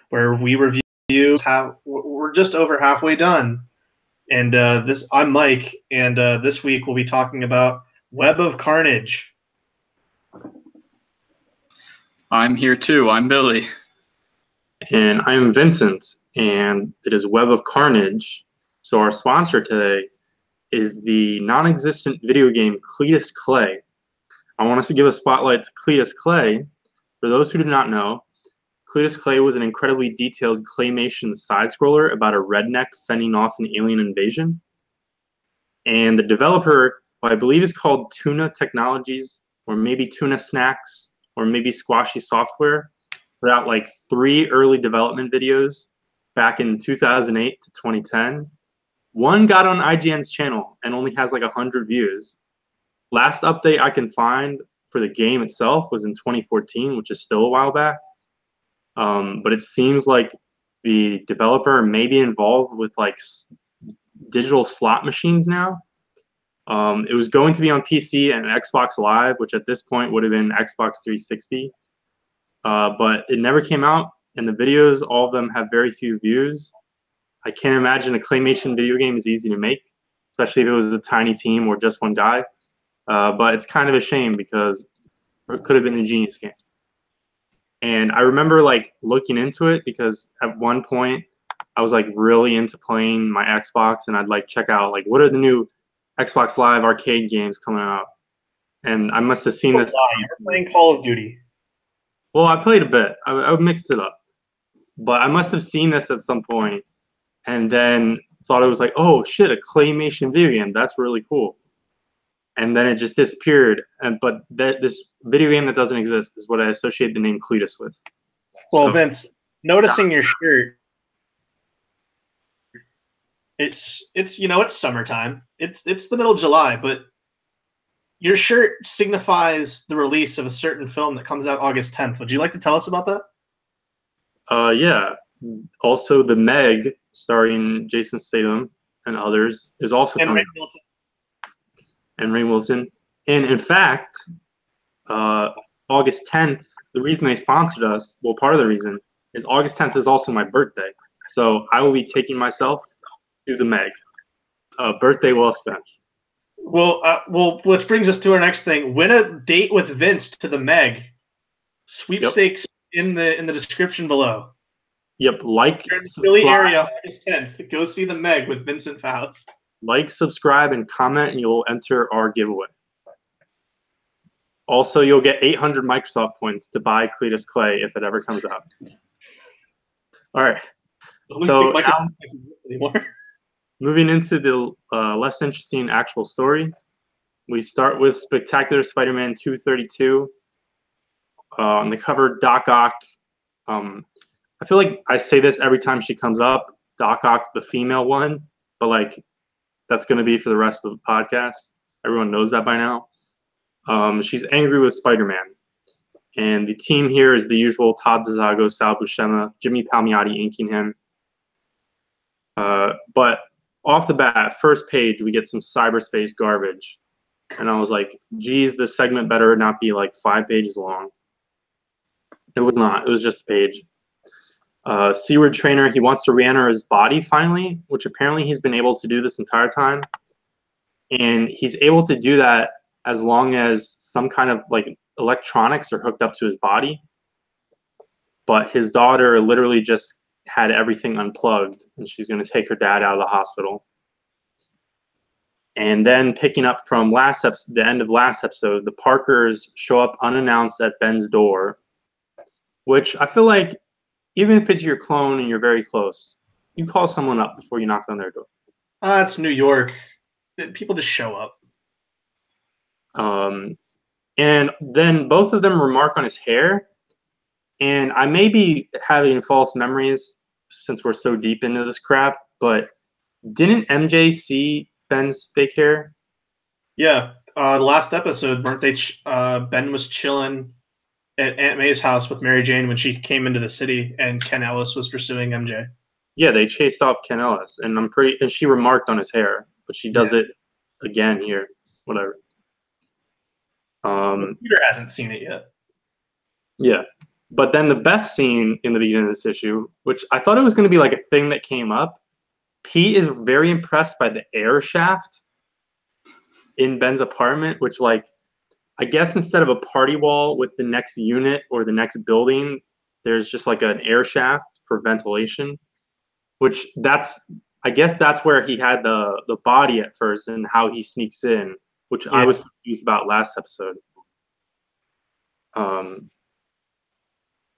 where we review we're just over halfway done. And I'm Mike, and this week we'll be talking about Web of Carnage. I'm here too. I'm Billy. And I'm Vincent, and it is Web of Carnage. So our sponsor today is the non-existent video game Cletus Clay. I want us to give a spotlight to Cletus Clay. For those who do not know, Cletus Clay was an incredibly detailed claymation side-scroller about a redneck fending off an alien invasion. And the developer, who I believe is called Tuna Technologies, or maybe Tuna Snacks, or maybe Squashy Software, put out like 3 early development videos back in 2008 to 2010. One got on IGN's channel and only has like 100 views. Last update I can find for the game itself was in 2014, which is still a while back. But it seems like the developer may be involved with like digital slot machines now. It was going to be on PC and Xbox Live, which at this point would have been Xbox 360. But it never came out, and the videos, all of them have very few views. I can't imagine a claymation video game is easy to make, especially if it was a tiny team or just one guy. But it's kind of a shame because it could have been a genius game. And I remember like looking into it because at one point I was like really into playing my Xbox, and I'd like check out like what are the new Xbox Live arcade games coming out. And I must have seen this. You're playing Call of Duty. Well, I played a bit. I mixed it up. But I must have seen this at some point and then thought it was like, oh shit, a claymation video game. That's really cool. And then it just disappeared. But this video game that doesn't exist is what I associate the name Cletus with. Well, so, Vince, noticing your shirt, it's summertime. It's the middle of July, but your shirt signifies the release of a certain film that comes out August 10th. Would you like to tell us about that? Yeah. Also, The Meg, starring Jason Statham and others, is also coming. And Rainn Wilson. And in fact, August 10th, the reason they sponsored us, well, part of the reason, is August 10th is also my birthday. So I will be taking myself to The Meg. Birthday well spent. Well, which brings us to our next thing. Win a date with Vince to The Meg. Sweepstakes in the description below. Yep, like you're in the Philly area, August 10th. Go see The Meg with Vincent Faust. Like, subscribe, and comment, and you'll enter our giveaway. Also, you'll get 800 Microsoft points to buy Cletus Clay if it ever comes out. All right. So now, moving into the less interesting actual story, we start with Spectacular Spider-Man 232. On the cover, Doc Ock. I feel like I say this every time she comes up, Doc Ock, the female one, but like that's going to be for the rest of the podcast. Everyone knows that by now. She's angry with Spider-Man. And the team here is the usual Todd Zazago, Sal Buscema, Jimmy Palmiotti inking him. But off the bat, first page, we get some cyberspace garbage. And I was like, geez, this segment better not be like 5 pages long. It was not. It was just a page. Seaward Trainer, he wants to re-enter his body finally, which apparently he's been able to do this entire time. And he's able to do that as long as some kind of like electronics are hooked up to his body. But his daughter literally just had everything unplugged, and she's going to take her dad out of the hospital. And then picking up from the end of last episode, the Parkers show up unannounced at Ben's door, which I feel like even if it's your clone and you're very close, you call someone up before you knock on their door. It's New York. People just show up. And then both of them remark on his hair. And I may be having false memories since we're so deep into this crap, but didn't MJ see Ben's fake hair? Yeah. The last episode, weren't they? Ben was chilling at Aunt May's house with Mary Jane when she came into the city, and Ken Ellis was pursuing MJ. Yeah, they chased off Ken Ellis, and and she remarked on his hair, but she does it again here. Whatever. Peter hasn't seen it yet. Yeah. But then the best scene in the beginning of this issue, which I thought it was going to be like a thing that came up, Pete is very impressed by the air shaft in Ben's apartment, which, like, I guess instead of a party wall with the next unit or the next building, there's just like an air shaft for ventilation, which I guess that's where he had the body at first and how he sneaks in, which I was confused about last episode.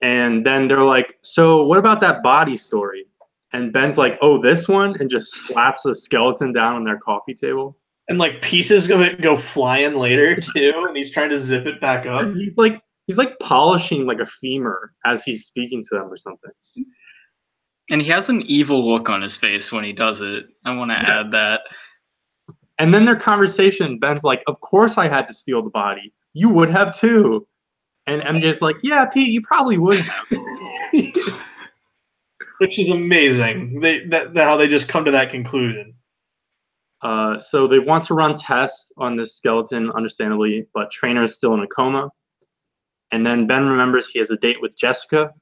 And then they're like, so what about that body story? And Ben's like, oh, this one, and just slaps a skeleton down on their coffee table. And like pieces of it go flying later too, and he's trying to zip it back up. And he's like polishing like a femur as he's speaking to them or something. And he has an evil look on his face when he does it. I want to add that. And then their conversation, Ben's like, of course I had to steal the body. You would have too. And MJ's like, yeah, Pete, you probably would have. Which is amazing. How they just come to that conclusion. So they want to run tests on this skeleton, understandably, but Trainer is still in a coma. And then Ben remembers he has a date with Jessica.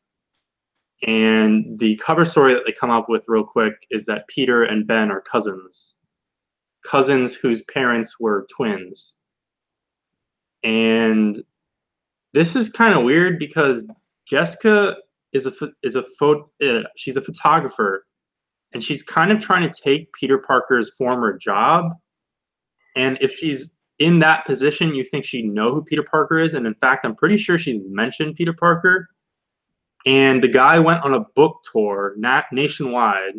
And the cover story that they come up with real quick is that Peter and Ben are cousins. Cousins whose parents were twins. And this is kind of weird because Jessica she's a photographer, and she's kind of trying to take Peter Parker's former job. And if she's in that position, you think she'd know who Peter Parker is. And in fact, I'm pretty sure she's mentioned Peter Parker. And the guy went on a book tour nationwide.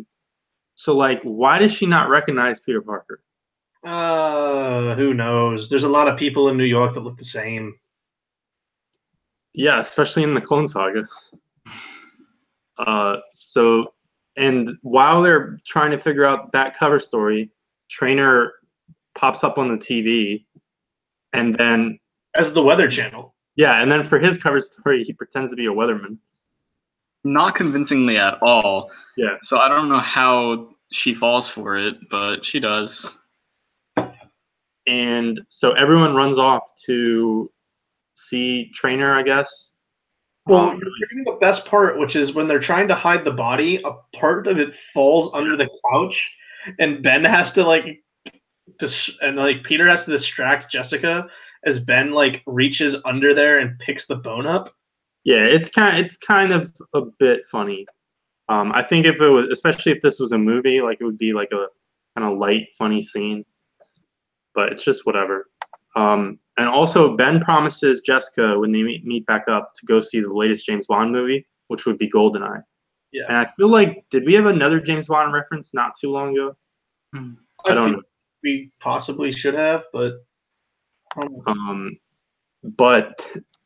So, like, why does she not recognize Peter Parker? Who knows? There's a lot of people in New York that look the same. Yeah, especially in the Clone Saga. And while they're trying to figure out that cover story, Trainer pops up on the TV, and then as the Weather Channel. Yeah, and then for his cover story, he pretends to be a weatherman. Not convincingly at all. Yeah. So I don't know how she falls for it, but she does. And so everyone runs off to see Trainer, I guess. Well, you're forgetting the best part, which is when they're trying to hide the body, a part of it falls under the couch, and Ben has to Peter has to distract Jessica as Ben like reaches under there and picks the bone up. Yeah, it's kind of a bit funny. I think if it was, especially if this was a movie, like it would be like a kind of light, funny scene. But it's just whatever. And also, Ben promises Jessica when they meet back up to go see the latest James Bond movie, which would be GoldenEye. Yeah. And I feel like, did we have another James Bond reference not too long ago? I don't know. We possibly should have, but. But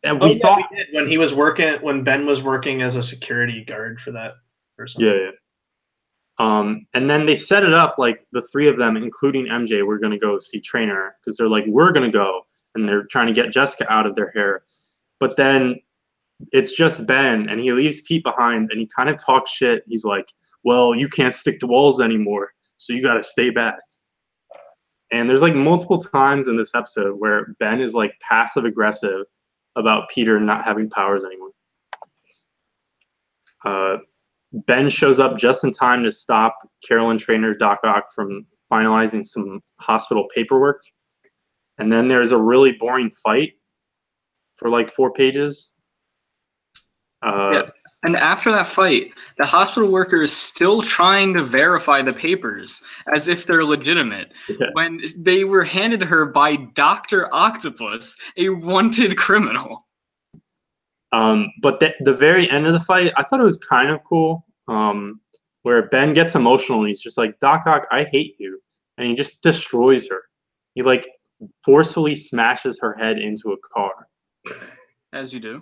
we thought we did when Ben was working as a security guard for that person. Yeah. And then they set it up like the three of them, including MJ, were going to go see Trainer because they're like, we're going to go. And they're trying to get Jessica out of their hair. But then it's just Ben, and he leaves Pete behind, and he kind of talks shit. He's like, well, you can't stick to walls anymore, so you got to stay back. And there's like multiple times in this episode where Ben is like passive aggressive about Peter not having powers anymore. Ben shows up just in time to stop Carolyn Trainer Doc Ock from finalizing some hospital paperwork. And then there's a really boring fight for like 4 pages. Yeah. And after that fight, the hospital worker is still trying to verify the papers as if they're legitimate when they were handed to her by Dr. Octopus, a wanted criminal. But the very end of the fight, I thought it was kind of cool, where Ben gets emotional and he's just like, Doc Ock, I hate you. And he just destroys her. He like forcefully smashes her head into a car. As you do.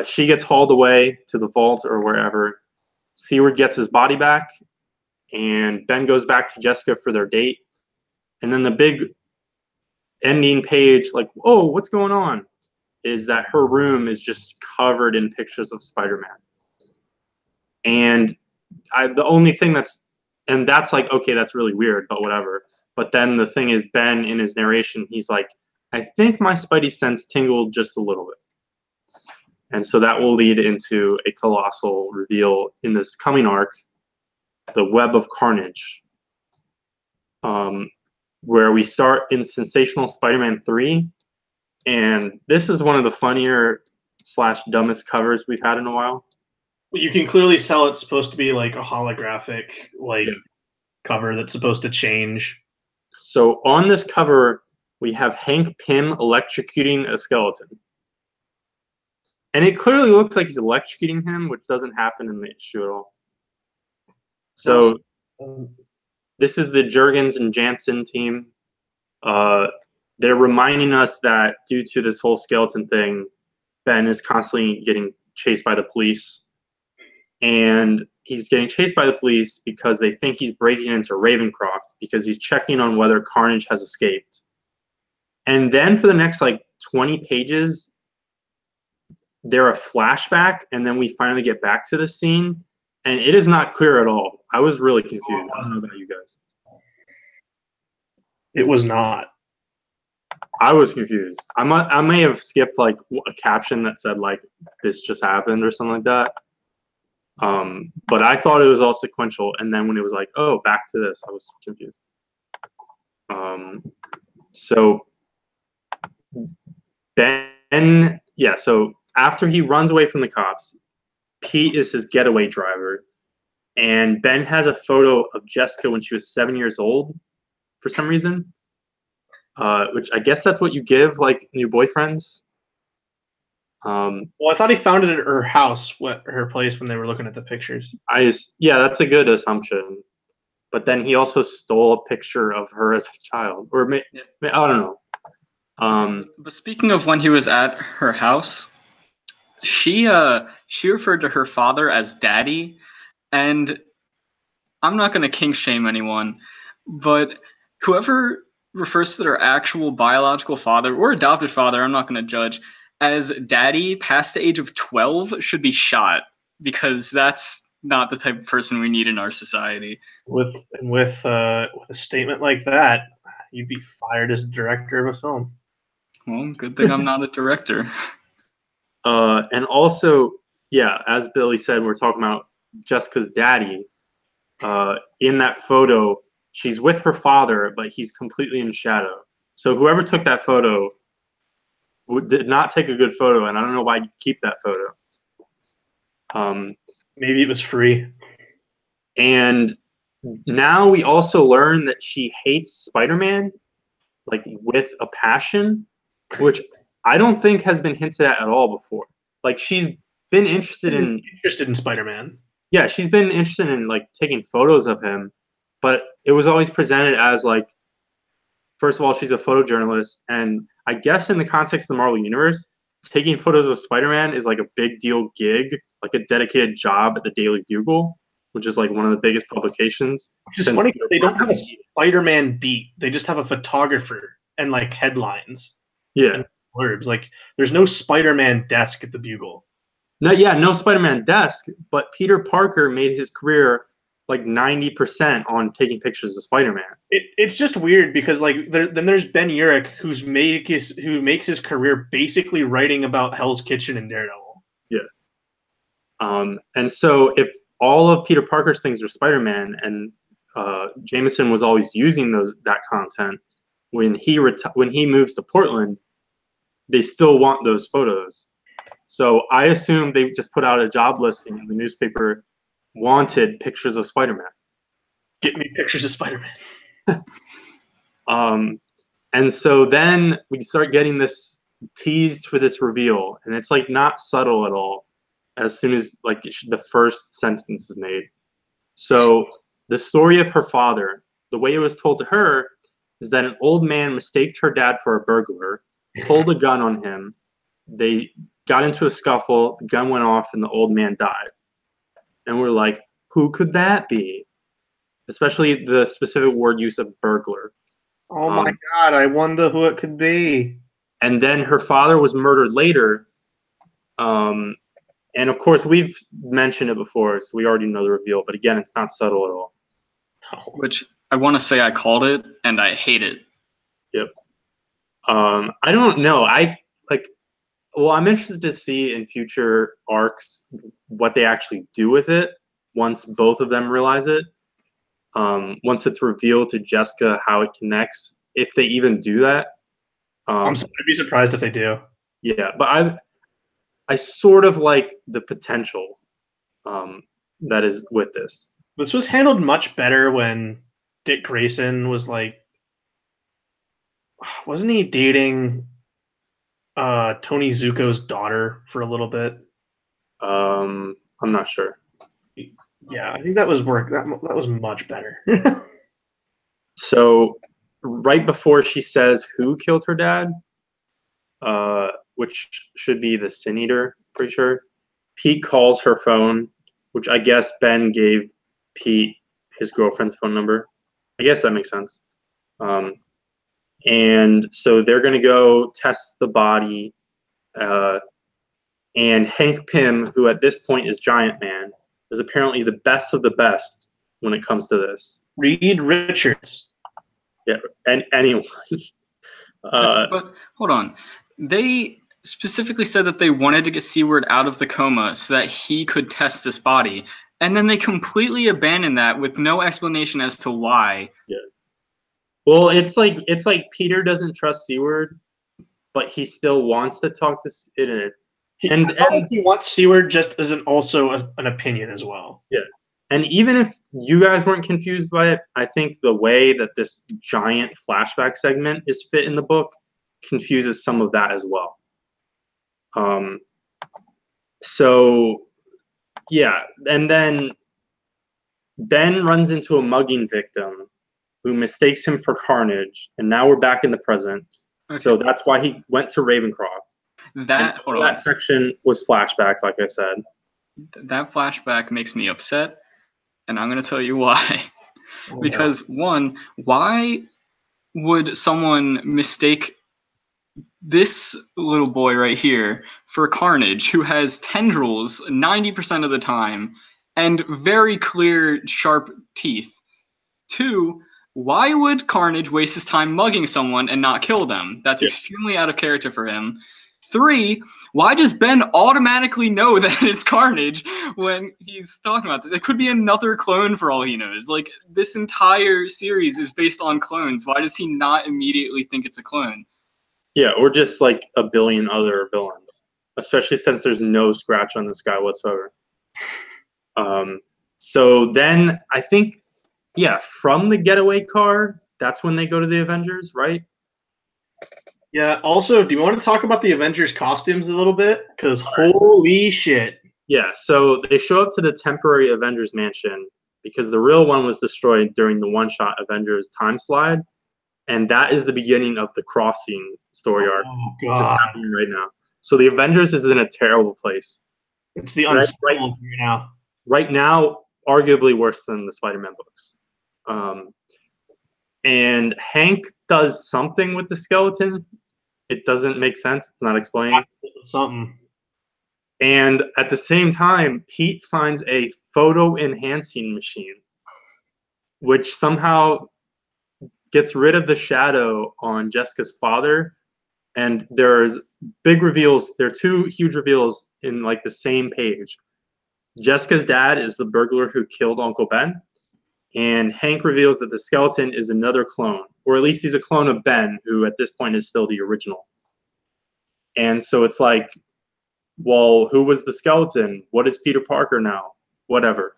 She gets hauled away to the vault or wherever. Seward gets his body back, and Ben goes back to Jessica for their date. And then the big ending page, like, oh, what's going on? Is that her room is just covered in pictures of Spider-Man. And the only thing that's like, okay, that's really weird, but whatever. But then the thing is, Ben, in his narration, he's like, I think my Spidey sense tingled just a little bit. And so that will lead into a colossal reveal in this coming arc, the Web of Carnage, where we start in Sensational Spider-Man 3. And this is one of the funnier / dumbest covers we've had in a while. You can clearly tell it's supposed to be like a holographic cover that's supposed to change. So on this cover, we have Hank Pym electrocuting a skeleton. And it clearly looks like he's electrocuting him, which doesn't happen in the issue at all. So this is the Jurgens and Jansen team. They're reminding us that due to this whole skeleton thing, Ben is constantly getting chased by the police. And he's getting chased by the police because they think he's breaking into Ravencroft because he's checking on whether Carnage has escaped. And then for the next 20 pages, they're a flashback, and then we finally get back to the scene, and it is not clear at all. I was really confused. I don't know about you guys. It was not. I was confused. I may have skipped a caption that said this just happened or something like that. But I thought it was all sequential, and then when it was oh, back to this, I was confused. So Ben, so after he runs away from the cops, Pete is his getaway driver, and Ben has a photo of Jessica when she was 7 years old for some reason, which I guess that's what you give new boyfriends. Well, I thought he found it at her house, her place, when they were looking at the pictures. That's a good assumption. But then he also stole a picture of her as a child, or I don't know. But speaking of when he was at her house, she referred to her father as Daddy, and I'm not going to kink shame anyone, but whoever refers to their actual biological father or adopted father, I'm not going to judge, as Daddy past the age of 12 should be shot, because that's not the type of person we need in our society. With a statement like that, you'd be fired as director of a film. Well, good thing I'm not a director. And also, as Billy said, we're talking about Jessica's daddy. In that photo, she's with her father, but he's completely in shadow. So whoever took that photo did not take a good photo, and I don't know why you keep that photo. Maybe it was free. And now we also learn that she hates Spider-Man, with a passion, which I don't think has been hinted at all before. She's been interested in Spider-Man. Yeah, she's been interested in taking photos of him, but it was always presented as first of all, she's a photojournalist, and I guess in the context of the Marvel Universe, taking photos of Spider-Man is a big deal gig, a dedicated job at the Daily Bugle, which is one of the biggest publications. Which is funny because they don't have a Spider-Man beat; they just have a photographer and headlines. Yeah, and blurbs. There's no Spider-Man desk at the Bugle. No Spider-Man desk, but Peter Parker made his career 90% on taking pictures of Spider-Man. It's just weird because then there's Ben Urich who makes his career basically writing about Hell's Kitchen and Daredevil. Yeah. And so if all of Peter Parker's things are Spider-Man, and Jameson was always using that content, when he moves to Portland, they still want those photos. So I assume they just put out a job listing in the newspaper, wanted pictures of Spider-Man. Get me pictures of Spider-Man. And so then we start getting this teased for this reveal, and it's not subtle at all as soon as the first sentence is made. So the story of her father, the way it was told to her, is that an old man mistaked her dad for a burglar, pulled a gun on him, they got into a scuffle, the gun went off, and the old man died. And we're like, who could that be? Especially the specific word use of burglar. Oh my God, I wonder who it could be. And then her father was murdered later. And of course, we've mentioned it before, so we already know the reveal. But again, it's not subtle at all. Which I want to say I called it, and I hate it. Yep. I don't know. Well, I'm interested to see in future arcs what they actually do with it once both of them realize it. Once it's revealed to Jessica how it connects, if they even do that. I'd be surprised if they do. Yeah, but I sort of like the potential that is with this. This was handled much better when Dick Grayson was like, wasn't he dating Tony Zuko's daughter for a little bit? I'm not sure. Yeah, I think that was work. That was much better. So, right before she says who killed her dad, which should be the Sin Eater, pretty sure. Pete calls her phone, which I guess Ben gave Pete his girlfriend's phone number. I guess that makes sense. And so they're going to go test the body. And Hank Pym, who at this point is Giant Man, is apparently the best of the best when it comes to this. Reed Richards. Yeah, and anyone. But hold on. They specifically said that they wanted to get Seward out of the coma so that he could test this body. And then they completely abandoned that with no explanation as to why. Yeah. Well, it's like Peter doesn't trust Seward, but he still wants to talk to it. And he wants Seward just as an opinion as well. Yeah. And even if you guys weren't confused by it, I think the way that this giant flashback segment is fit in the book confuses some of that as well. So, yeah. And then Ben runs into a mugging victim who mistakes him for Carnage. And now we're back in the present. Okay. So that's why he went to Ravencroft. That section was flashback, like I said. That flashback makes me upset. And I'm going to tell you why. Because, one, why would someone mistake this little boy right here for Carnage, who has tendrils 90% of the time and very clear, sharp teeth? Two, why would Carnage waste his time mugging someone and not kill them? That's extremely out of character for him. Three, why does Ben automatically know that it's Carnage when he's talking about this? It could be another clone for all he knows. Like, this entire series is based on clones. Why does he not immediately think it's a clone? Yeah, or just like a billion other villains, especially since there's no scratch on this guy whatsoever. So then I think, from the getaway car, that's when they go to the Avengers, right? Yeah. Also, do you want to talk about the Avengers costumes a little bit? Because holy shit. Yeah. So they show up to the temporary Avengers mansion because the real one was destroyed during the one-shot Avengers time slide, and that is the beginning of the Crossing story arc, which is happening right now. So the Avengers is in a terrible place. It's the Unstopables right now. Right now, arguably worse than the Spider-Man books. And Hank does something with the skeleton. It doesn't make sense. It's not explained. Something. And at the same time, Pete finds a photo enhancing machine, which somehow gets rid of the shadow on Jessica's father. And there's big reveals. There are two huge reveals in like the same page. Jessica's dad is the burglar who killed Uncle Ben. And Hank reveals that the skeleton is another clone, or at least he's a clone of Ben, who at this point is still the original. And so it's like, well, who was the skeleton? What is Peter Parker now? Whatever.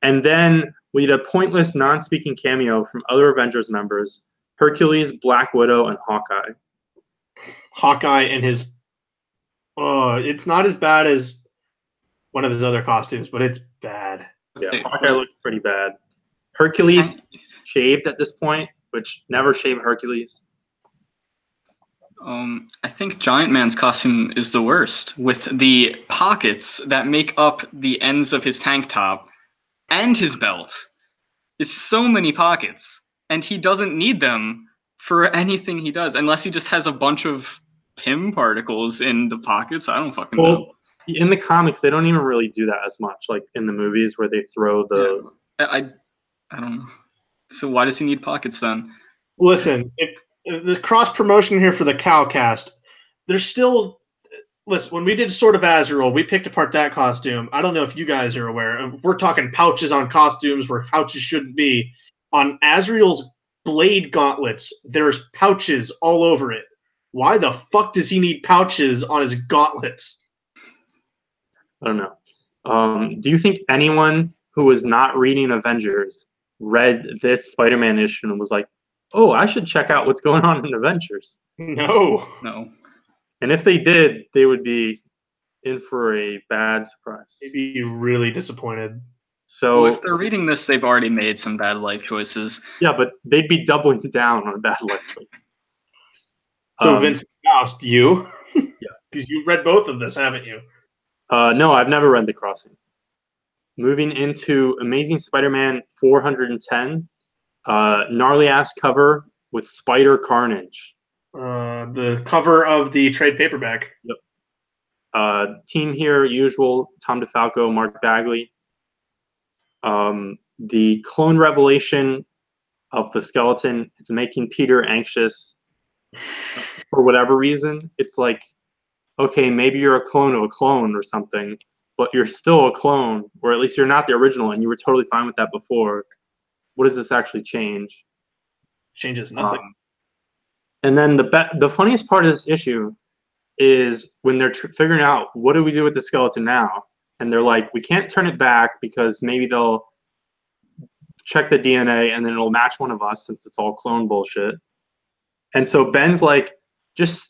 And then we get a pointless, non-speaking cameo from other Avengers members, Hercules, Black Widow, and Hawkeye. Hawkeye and his... it's not as bad as one of his other costumes, but it's bad. Yeah, Hawkeye looks pretty bad. Hercules shaved at this point, which never shaved Hercules. I think Giant Man's costume is the worst, with the pockets that make up the ends of his tank top and his belt. It's so many pockets, and he doesn't need them for anything he does, unless he just has a bunch of Pym particles in the pockets. I don't fucking know. In the comics, they don't even really do that as much, like in the movies where they throw the... Yeah, I don't know. So why does he need pockets then? Listen, if the cross promotion here for the Cowcast, there's still listen, when we did Sword of Azrael, we picked apart that costume. I don't know if you guys are aware. We're talking pouches on costumes where pouches shouldn't be. On Azrael's blade gauntlets, there's pouches all over it. Why the fuck does he need pouches on his gauntlets? I don't know. Do you think anyone who was not reading Avengers read this Spider-Man issue and was like, oh, I should check out what's going on in Avengers? No. And if they did, they would be in for a bad surprise. They'd be really disappointed. So well, if they're reading this, they've already made some bad life choices. Yeah, but they'd be doubling down on a bad life choice. So Vince Faust, you? Yeah. Because you've read both of this, haven't you? No, I've never read The Crossing. Moving into Amazing Spider-Man 410, gnarly ass cover with Spider Carnage. The cover of the trade paperback. Yep. Team here, usual, Tom DeFalco, Mark Bagley. The clone revelation of the skeleton, it's making Peter anxious for whatever reason. It's like, okay, maybe you're a clone of a clone or something, but you're still a clone, or at least you're not the original, and you were totally fine with that before. What does this actually change? Changes nothing. And then the funniest part of this issue is when they're figuring out what do we do with the skeleton now, and they're like, we can't turn it back because maybe they'll check the DNA and then it'll match one of us since it's all clone bullshit. And so Ben's like,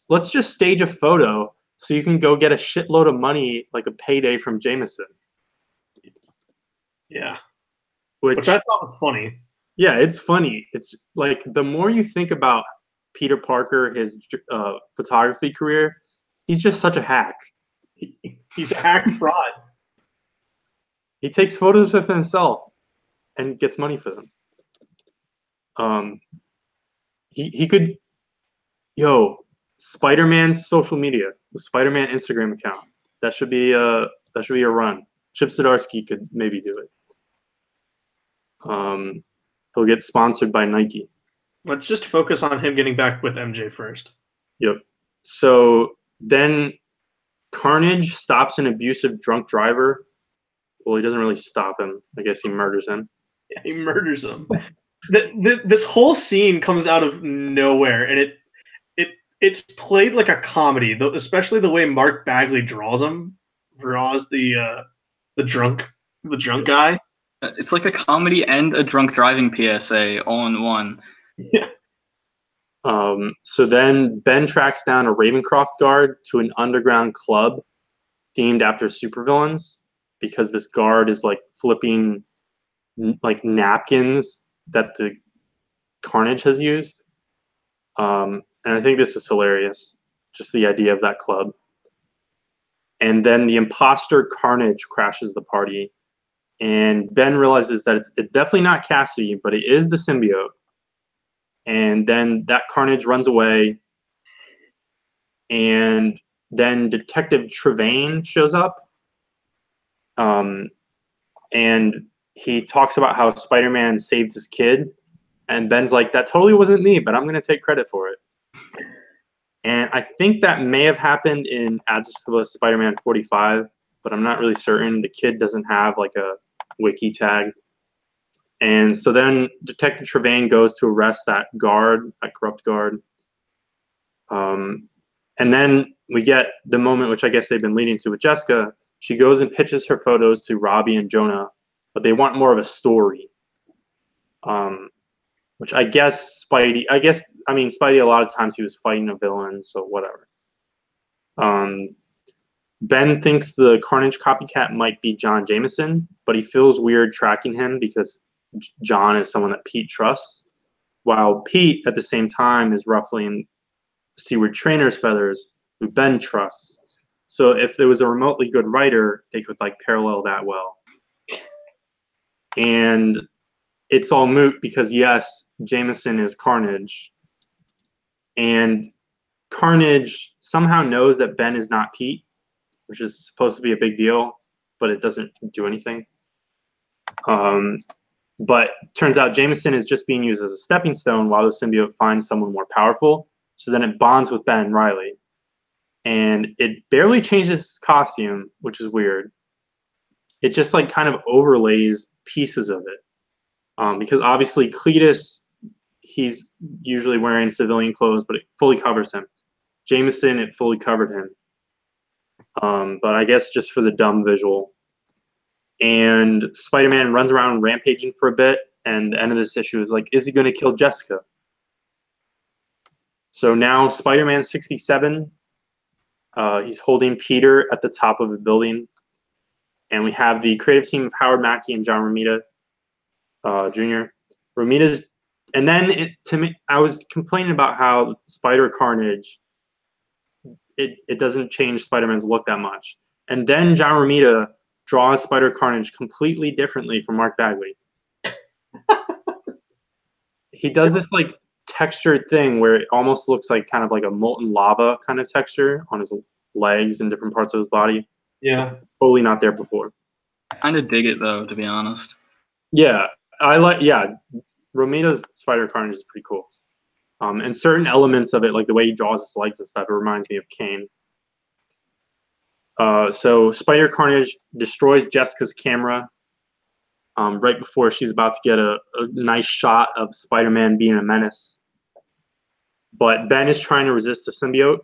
let's just stage a photo so you can go get a shitload of money, like a payday from Jameson. Yeah. Which I thought was funny. Yeah, it's funny. It's like the more you think about Peter Parker, his photography career, he's just such a hack. He's a hack fraud. He takes photos of himself and gets money for them. He could, Spider-Man's social media, the Spider-Man Instagram account. That should be a run. Chip Zdarsky could maybe do it. He'll get sponsored by Nike. Let's just focus on him getting back with MJ first. Yep. So then Carnage stops an abusive drunk driver. Well, he doesn't really stop him. I guess he murders him. Yeah, he murders him. This whole scene comes out of nowhere, and it's played like a comedy, especially the way Mark Bagley draws the drunk guy. It's like a comedy and a drunk driving PSA all in one. Yeah. So then Ben tracks down a Ravencroft guard to an underground club themed after supervillains because this guard is like flipping like napkins that the Carnage has used. And I think this is hilarious, just the idea of that club. And then the imposter Carnage crashes the party. And Ben realizes that it's definitely not Cassidy, but it is the symbiote. And then that Carnage runs away. And then Detective Trevain shows up. And he talks about how Spider-Man saved his kid. And Ben's like, that totally wasn't me, but I'm going to take credit for it. And I think that may have happened in Adjectiveless Spider-Man 45, but I'm not really certain. The kid doesn't have like a wiki tag. And so then Detective Trevain goes to arrest that guard, that corrupt guard. And then we get the moment, which I guess they've been leading to with Jessica. She goes and pitches her photos to Robbie and Jonah, but they want more of a story. Which I guess Spidey, Spidey, a lot of times he was fighting a villain, so whatever. Ben thinks the Carnage copycat might be John Jameson, but he feels weird tracking him because John is someone that Pete trusts, while Pete, at the same time, is ruffling Seaward Trainer's feathers, who Ben trusts. So if there was a remotely good writer, they could like parallel that well. And it's all moot because, yes, Jameson is Carnage. And Carnage somehow knows that Ben is not Pete, which is supposed to be a big deal, but it doesn't do anything. But turns out Jameson is just being used as a stepping stone while the symbiote finds someone more powerful. So then it bonds with Ben Reilly. and it barely changes his costume, which is weird. It just like kind of overlays pieces of it, because obviously Cletus, he's usually wearing civilian clothes, but it fully covers him. Jameson, it fully covered him, but I guess just for the dumb visual. And Spider-Man runs around rampaging for a bit, and the end of this issue is like, is he going to kill Jessica? So now Spider-Man 67, he's holding Peter at the top of the building, and we have the creative team of Howard Mackie and John Romita Jr. Romita's, and then to me, I was complaining about how Spider Carnage, it doesn't change Spider-Man's look that much, and then John Romita draws Spider Carnage completely differently from Mark Bagley. He does this like textured thing where it almost looks like kind of like a molten lava kind of texture on his legs and different parts of his body. Yeah. Totally not there before. I kind of dig it though, to be honest. Yeah, Romita's Spider Carnage is pretty cool. And certain elements of it, like the way he draws his legs and stuff, it reminds me of Kane. So Spider Carnage destroys Jessica's camera right before she's about to get a nice shot of Spider-Man being a menace. But Ben is trying to resist the symbiote.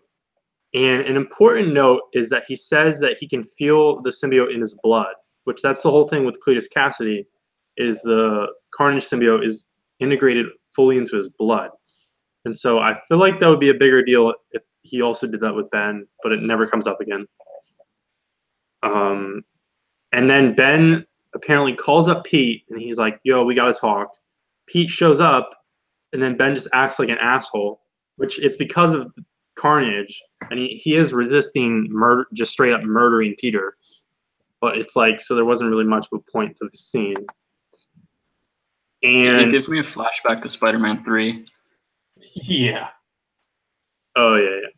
And an important note is that he says that he can feel the symbiote in his blood, which that's the whole thing with Cletus Cassidy, is the Carnage symbiote is integrated fully into his blood. And so I feel like that would be a bigger deal if he also did that with Ben, but it never comes up again. And then Ben apparently calls up Pete, and he's like, yo, we got to talk. Pete shows up, and then Ben just acts like an asshole, which it's because of Carnage, and he is resisting murder, just straight up murdering Peter. But it's like, so there wasn't really much of a point to the scene. And it gives me a flashback to Spider-Man 3. Yeah. Oh, yeah.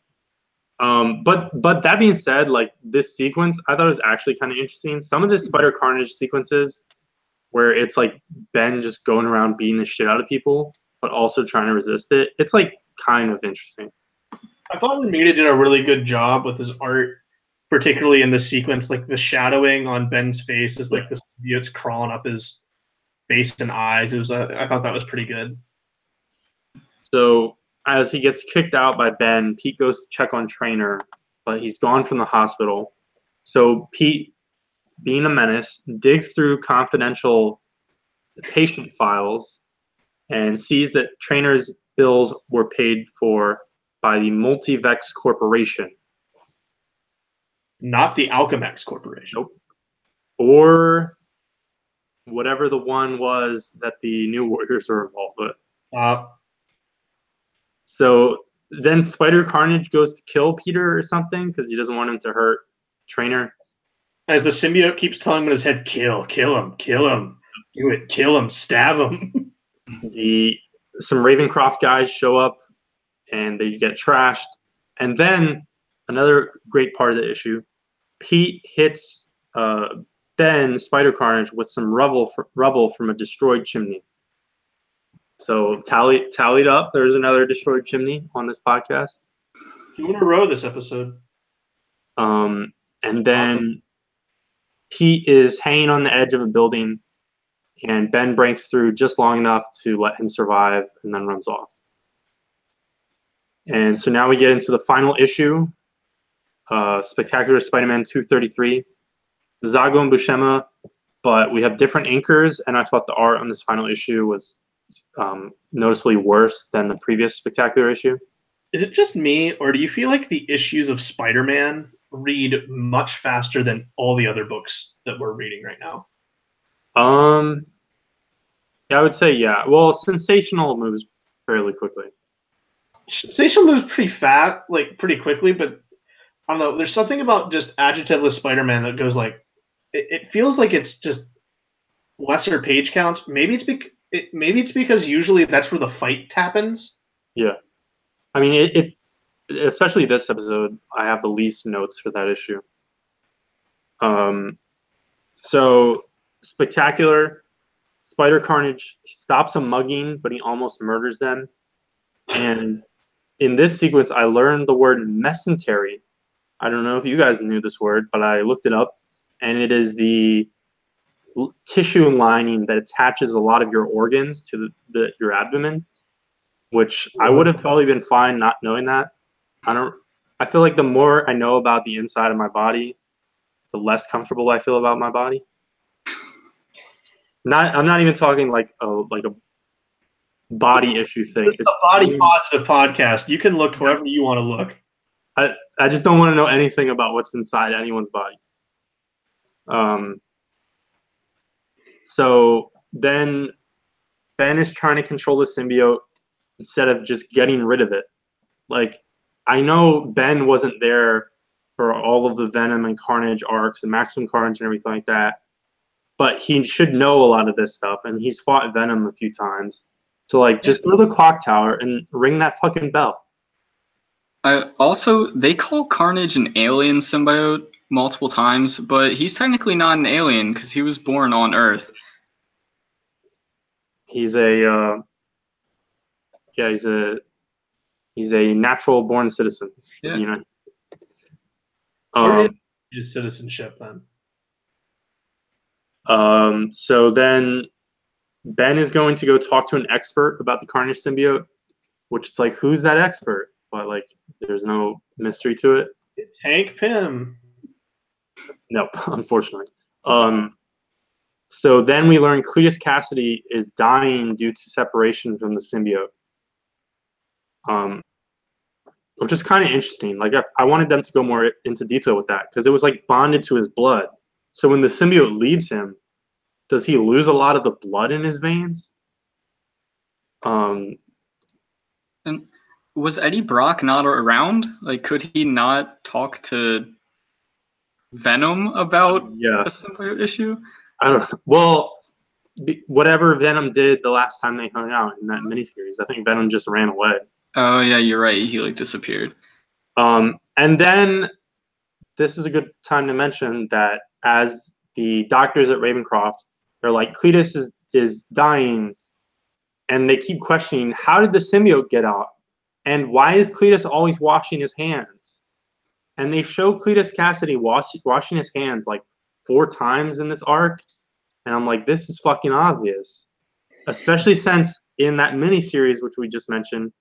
But that being said, like this sequence, I thought it was actually kind of interesting. Some of the Spider Carnage sequences where it's like Ben just going around beating the shit out of people, but also trying to resist it. It's like kind of interesting. I thought Romita did a really good job with his art, particularly in the sequence, like the shadowing on Ben's face is like the symbiote's crawling up his face and eyes. It was I thought that was pretty good. So as he gets kicked out by Ben, Pete goes to check on Trainer, but he's gone from the hospital. So Pete, being a menace, digs through confidential patient files and sees that Trainer's bills were paid for by the Multivex Corporation. Not the Alchemex Corporation. Nope. Or whatever the one was that the New Warriors are involved with. So then Spider Carnage goes to kill Peter or something because he doesn't want him to hurt Trainer. As the symbiote keeps telling him in his head, kill him, do it, kill him, stab him. Some Ravencroft guys show up and they get trashed. And then another great part of the issue, Pete hits Ben, Spider Carnage, with some rubble from a destroyed chimney. So tallied up, there's another destroyed chimney on this podcast. 2 in a row this episode. And then awesome. Pete is hanging on the edge of a building, and Ben breaks through just long enough to let him survive and then runs off. And so now we get into the final issue, Spectacular Spider-Man 233. Zago and Buscema, but we have different inkers, and I thought the art on this final issue was noticeably worse than the previous Spectacular issue. Is it just me, or do you feel like the issues of Spider-Man read much faster than all the other books that we're reading right now? Yeah, I would say yeah. Well, Sensational moves fairly quickly. Sensational moves pretty fast, like pretty quickly, but I don't know. There's something about just adjectiveless Spider-Man that goes like, it feels like it's just lesser page counts. Maybe it's because usually that's where the fight happens. Yeah, I mean it especially this episode, I have the least notes for that issue. So Spectacular Spider Carnage stops a mugging, but he almost murders them. And in this sequence, I learned the word mesentery, I don't know if you guys knew this word, but I looked it up, and it is the tissue lining that attaches a lot of your organs to your abdomen, which I would have totally been fine not knowing that. I feel like the more I know about the inside of my body, the less comfortable I feel about my body. I'm not even talking like a body issue thing. This is a body positive podcast. You can look wherever you want to look. I just don't want to know anything about what's inside anyone's body. So then Ben is trying to control the symbiote instead of just getting rid of it. Like, I know Ben wasn't there for all of the Venom and Carnage arcs and Maximum Carnage and everything like that, but he should know a lot of this stuff, and he's fought Venom a few times. So, like, just go to the clock tower and ring that fucking bell. Also, they call Carnage an alien symbiote multiple times, but he's technically not an alien because he was born on Earth. He's a natural born citizen. Yeah. You know. Where is his citizenship then? So then Ben is going to go talk to an expert about the Carnage symbiote, which is like, who's that expert? But like, there's no mystery to it. Hank Pym. No, unfortunately. So then we learn Cletus Cassidy is dying due to separation from the symbiote. Which is kind of interesting. Like, I wanted them to go more into detail with that because it was like bonded to his blood. So when the symbiote leaves him, does he lose a lot of the blood in his veins? And was Eddie Brock not around? Like, could he not talk to Venom about a symbiote issue? I don't know. Well, whatever Venom did the last time they hung out in that miniseries, I think Venom just ran away. Oh yeah, you're right. He like disappeared. And then this is a good time to mention that as the doctors at Ravencroft, they're like, Cletus is dying, and they keep questioning, how did the symbiote get out? And why is Cletus always washing his hands? And they show Cletus Cassidy washing his hands like 4 times in this arc. And I'm like, this is fucking obvious. Especially since in that miniseries, which we just mentioned,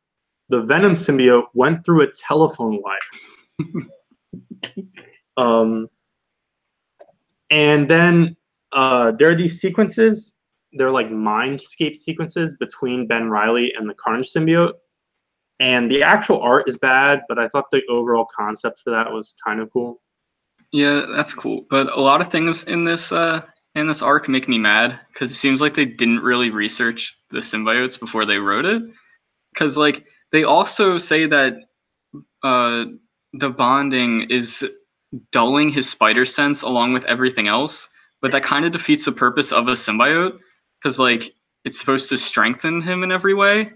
the Venom symbiote went through a telephone wire. And then there are these sequences. They're like mindscape sequences between Ben Reilly and the Carnage symbiote. And the actual art is bad, but I thought the overall concept for that was kind of cool. Yeah, that's cool. But a lot of things in this arc make me mad because it seems like they didn't really research the symbiotes before they wrote it. Because like they also say that the bonding is dulling his spider sense along with everything else, but that kind of defeats the purpose of a symbiote because like it's supposed to strengthen him in every way.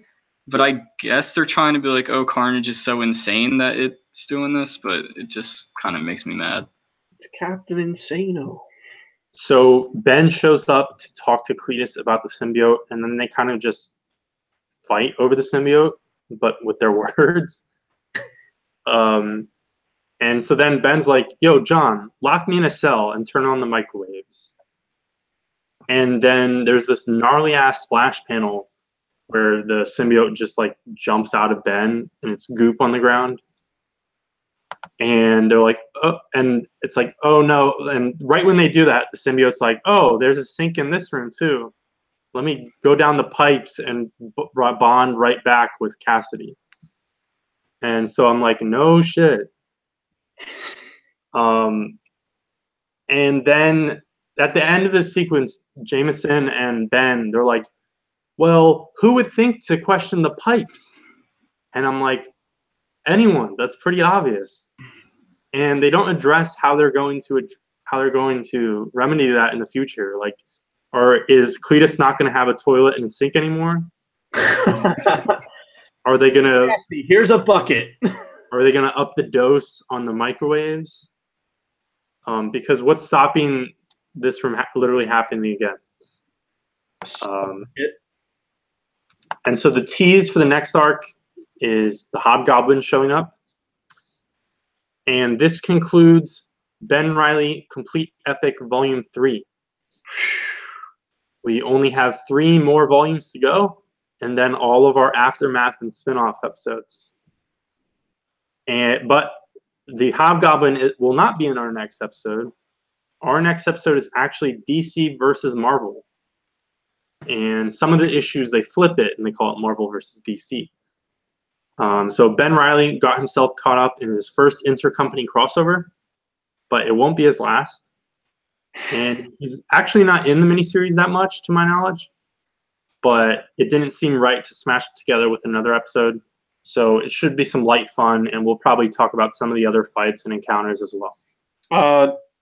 But I guess they're trying to be like, oh, Carnage is so insane that it's doing this, but it just kind of makes me mad. It's Captain Insano. So Ben shows up to talk to Cletus about the symbiote, and then they kind of just fight over the symbiote, but with their words. And so then Ben's like, yo, John, lock me in a cell and turn on the microwaves. And then there's this gnarly ass splash panel where the symbiote just like jumps out of Ben and it's goop on the ground. And they're like, oh, and it's like, oh no. And right when they do that, the symbiote's like, oh, there's a sink in this room too. Let me go down the pipes and bond right back with Cassidy. And so I'm like, no shit. And then at the end of the sequence, Jameson and Ben, they're like, well, who would think to question the pipes? And I'm like, anyone. That's pretty obvious. And they don't address how they're going to remedy that in the future. Like, or is Cletus not going to have a toilet and a sink anymore? Are they going to? Here's a bucket. Are they going to up the dose on the microwaves? Because what's stopping this from literally happening again? And so the tease for the next arc is the Hobgoblin showing up. And this concludes Ben Reilly Complete Epic Volume 3. We only have 3 more volumes to go, and then all of our aftermath and spin-off episodes. But the Hobgoblin will not be in our next episode. Our next episode is actually DC versus Marvel. And some of the issues, they flip it and they call it Marvel versus DC. So Ben Reilly got himself caught up in his first intercompany crossover, but it won't be his last. And he's actually not in the miniseries that much, to my knowledge. But it didn't seem right to smash it together with another episode. So it should be some light fun, and we'll probably talk about some of the other fights and encounters as well.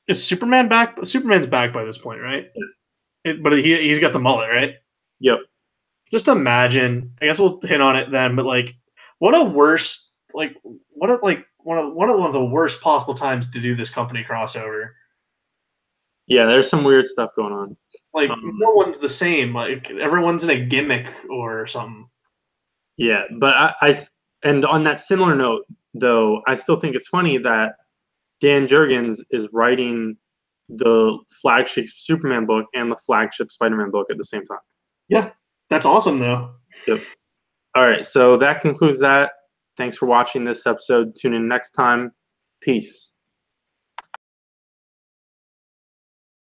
Is Superman back? Superman's back by this point, right? Yeah. But he's got the mullet, right? Yep. Just imagine. I guess we'll hit on it then. But like, one of the worst possible times to do this company crossover. Yeah, there's some weird stuff going on. Like no one's the same. Like everyone's in a gimmick or something. Yeah, but and on that similar note, though, I still think it's funny that Dan Jurgens is writing the flagship Superman book and the flagship Spider-Man book at the same time. Yeah, that's awesome, though. Yep. All right, so that concludes that. Thanks for watching this episode. Tune in next time. Peace.